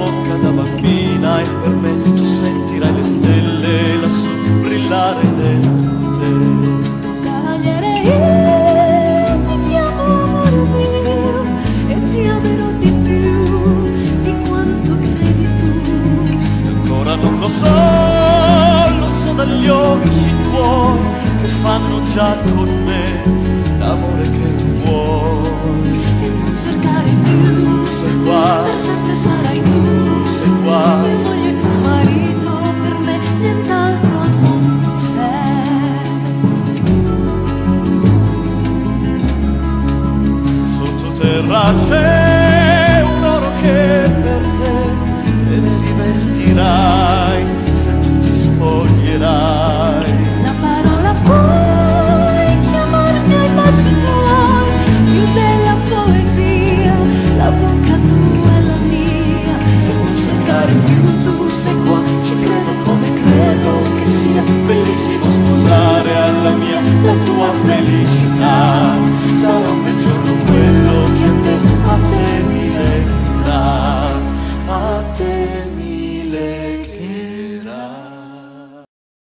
bocca da bambina, e per me tu sentirai le stelle lassù brillare dentro te. Toglierei, ti chiamo amore mio e ti amerò di più di quanto credi tu. Se ancora non lo so dagli occhi tuoi che fanno già con me l'amore che tu vuoi. E non cercare più, Sei qua, per sempre sarai tu. sei qua. Mia moglie e tuo marito, per me nient'altro al mondo c'è. Se sottoterra c'è un oro che per te ne rivestirai, se tu ti spoglierai. La parola puoi chiamarmi ai baci tuoi, più della poesia, la bocca tua è la mia. E non cercare più, tu sei qua, ci credo come credo che sia bellissimo sposare alla mia la tua